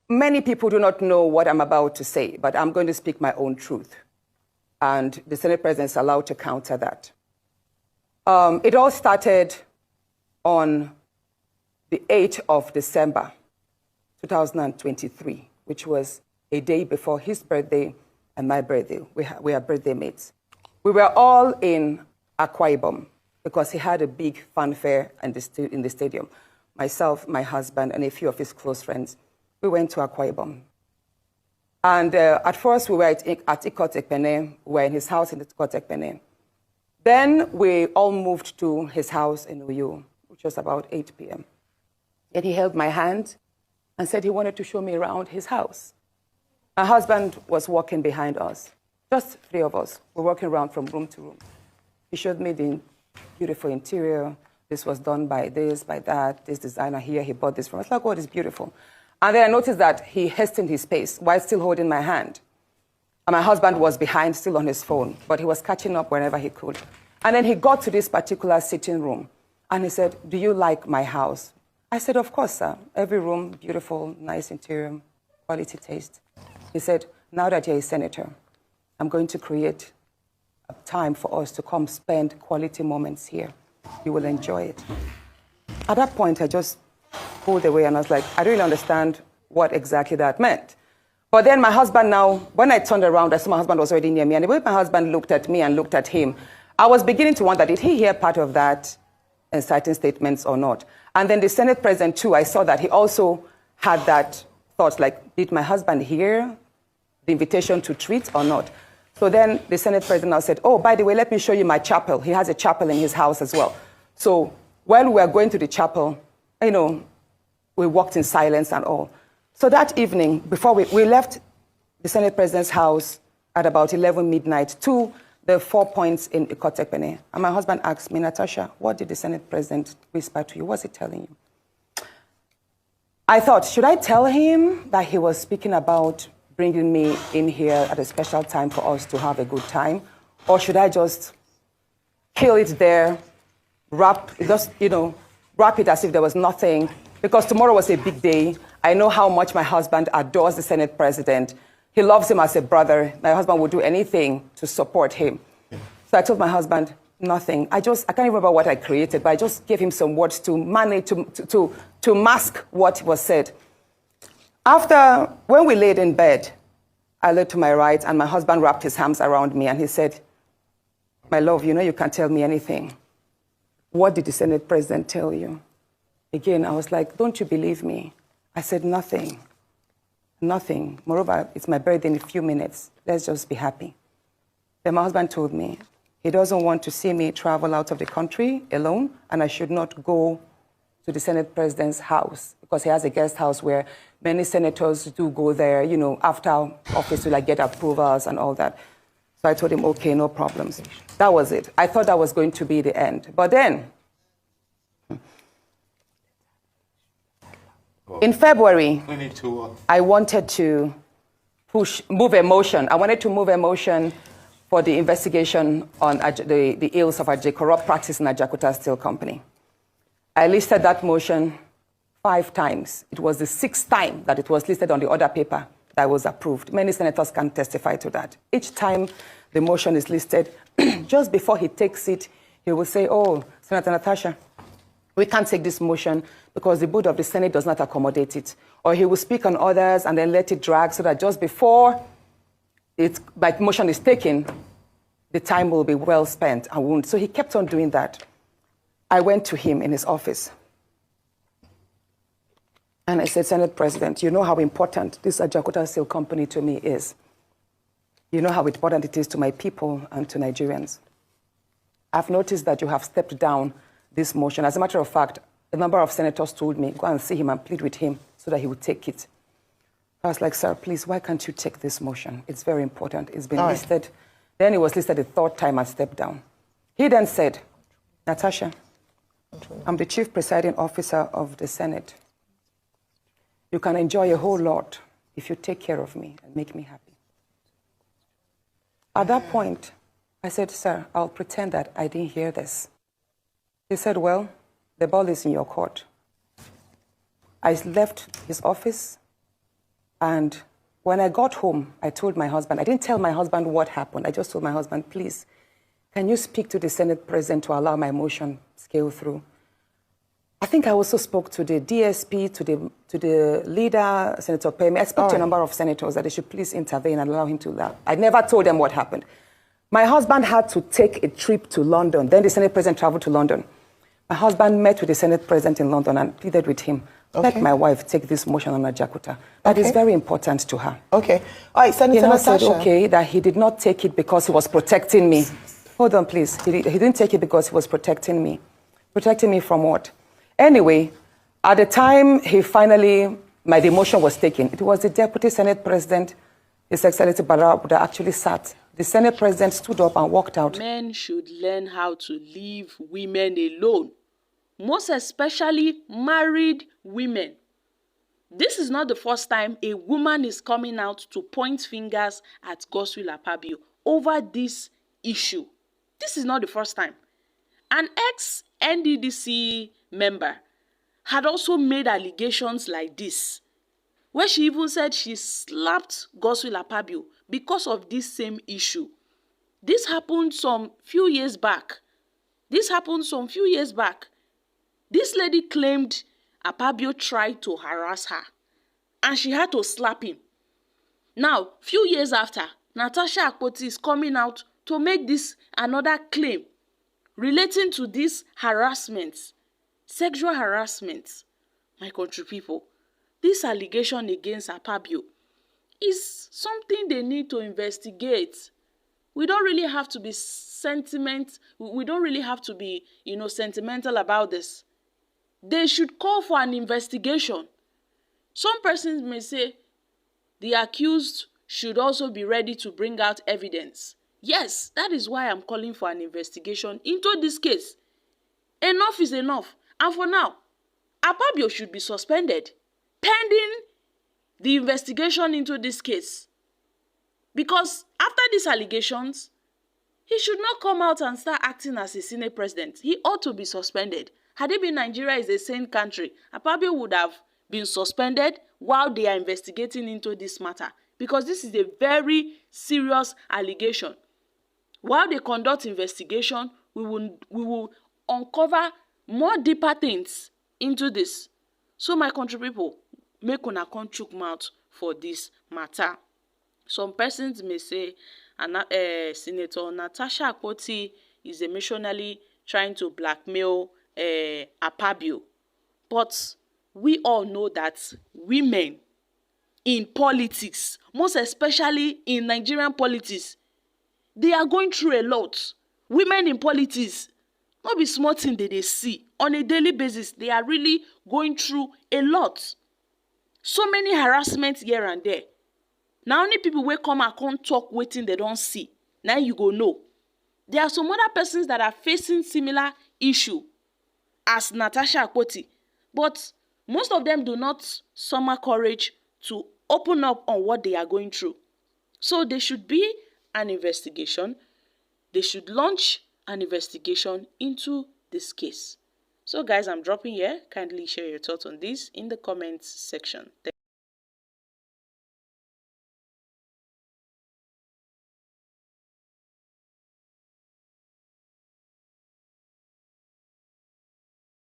many people do not know what I'm about to say, but I'm going to speak my own truth. And the Senate President is allowed to counter that. It all started on the 8th of December, 2023, which was a day before his birthday and my birthday. We are birthday mates. We were all in Akpabio because he had a big fanfare in the stadium. Myself, my husband, and a few of his close friends, we went to Akpabio. And at first, we were at Ekpene. We were in his house in Ekpene. Then we all moved to his house in Uyo, which was about 8 p.m. And he held my hand and said he wanted to show me around his house. My husband was walking behind us, just 3 of us. We're walking around from room to room. He showed me the beautiful interior. This was done by this, by that, this designer here, he bought this from us. Like, oh, it's beautiful. And then I noticed that he hastened his pace while still holding my hand. And my husband was behind, still on his phone, but he was catching up whenever he could. And then he got to this particular sitting room, and he said, "Do you like my house?" I said, "Of course, sir. Every room, beautiful, nice interior, quality taste." He said, "Now that you're a senator, I'm going to create a time for us to come spend quality moments here. You will enjoy it." At that point, I just pulled away, and I was like, I don't really understand what exactly that meant. But then my husband now, when I turned around, I saw my husband was already near me, and the way my husband looked at me and looked at him, I was beginning to wonder, did he hear part of that inciting statements or not? And then the Senate President, too, I saw that he also had that thought, like, did my husband hear the invitation to treat or not? So then the Senate President now said, "Oh, by the way, let me show you my chapel." He has a chapel in his house as well. So while we were going to the chapel, you know, we walked in silence and all. So that evening, before we left the Senate President's house at about 11 midnight to the 4 points in Ekpene. And my husband asked me, "Natasha, what did the Senate President whisper to you? What's he telling you?" I thought, should I tell him that he was speaking about bringing me in here at a special time for us to have a good time? Or should I just kill it there, wrap it as if there was nothing? Because tomorrow was a big day. I know how much my husband adores the Senate President. He loves him as a brother. My husband would do anything to support him. So I told my husband, nothing. I can't even remember what I created, but I just gave him some words to manage, to mask what was said. When we laid in bed, I looked to my right, and my husband wrapped his arms around me, and he said, "My love, you know you can't tell me anything. What did the Senate President tell you?" Again, I was like, "Don't you believe me?" I said, "Nothing. Nothing. Moreover, it's my birthday in a few minutes. Let's just be happy." Then my husband told me he doesn't want to see me travel out of the country alone, and I should not go to the Senate President's house because he has a guest house where many senators do go there, you know, after office to like get approvals and all that. So I told him, okay, no problems. That was it. I thought that was going to be the end. But then, in February, I wanted to move a motion. I wanted to move a motion for the investigation on the ills of corrupt practice in Ajaokuta Steel Company. I listed that motion 5 times. It was the 6th time that it was listed on the order paper that was approved. Many senators can testify to that. Each time the motion is listed, just before he takes it, he will say, "Oh, Senator Natasha, we can't take this motion because the board of the Senate does not accommodate it." Or he will speak on others and then let it drag so that just before my motion is taken, the time will be well spent and won't. So he kept on doing that. I went to him in his office. And I said, "Senate President, you know how important this Ajaokuta Steel Company to me is. You know how important it is to my people and to Nigerians. I've noticed that you have stepped down this motion. As a matter of fact, a number of senators told me, go and see him and plead with him so that he would take it." I was like, "Sir, please, why can't you take this motion? It's very important. It's been listed." Then it was listed the 3rd time I stepped down. He then said, "Natasha, I'm the chief presiding officer of the Senate. You can enjoy a whole lot if you take care of me and make me happy." At that point, I said, "Sir, I'll pretend that I didn't hear this." He said, "Well, the ball is in your court." I left his office. And when I got home, I told my husband, I didn't tell my husband what happened. I just told my husband, please, can you speak to the Senate President to allow my motion scale through? I think I also spoke to the DSP, to the leader, Senator Pemi. I spoke to a number of senators that they should please intervene and allow him to laugh. I never told them what happened. My husband had to take a trip to London. Then the Senate President traveled to London. My husband met with the Senate President in London and pleaded with him, let my wife take this motion on Ajakuta. That is very important to her. Okay. All right, Senator Natasha. Said, okay, that he did not take it because he was protecting me. Hold on, please. He didn't take it because he was protecting me. Protecting me from what? Anyway, at the time my demotion was taken, it was the Deputy Senate President, His Excellency Barra, that actually sat. The Senate President stood up and walked out. Men should learn how to leave women alone, most especially married women. This is not the first time a woman is coming out to point fingers at Godswill Akpabio over this issue. This is not the first time. An ex-NDDC member had also made allegations like this, where she even said she slapped Godswill Akpabio because of this same issue. This happened some few years back. This lady claimed Akpabio tried to harass her and she had to slap him. Now, few years after, Natasha Akpoti is coming out to make this another claim relating to this harassment, sexual harassment. My country people, this allegation against Akpabio is something they need to investigate. We don't really have to be sentimental about this. They should call for an investigation. Some persons may say the accused should also be ready to bring out evidence. Yes, that is why I'm calling for an investigation into this case. Enough is enough. And for now, Akpabio should be suspended pending the investigation into this case. Because after these allegations, he should not come out and start acting as a Senate President. He ought to be suspended. Had it been Nigeria is a sane country, Akpabio would have been suspended while they are investigating into this matter. Because this is a very serious allegation. While they conduct investigation, we will uncover more deeper things into this. So my country people, make una come chook mouth for this matter. Some persons may say Senator Natasha Akpoti is emotionally trying to blackmail Akpabio. But we all know that women in politics, most especially in Nigerian politics, they are going through a lot. Women in politics, not be small thing that they see. On a daily basis, they are really going through a lot. So many harassments here and there. Now only people will come and come talk waiting they don't see. Now you go know. There are some other persons that are facing similar issue as Natasha Akpoti. But most of them do not summon courage to open up on what they are going through. So there should be an investigation. They should launch an investigation into this case. So guys, I'm dropping here. Kindly share your thoughts on this in the comments section.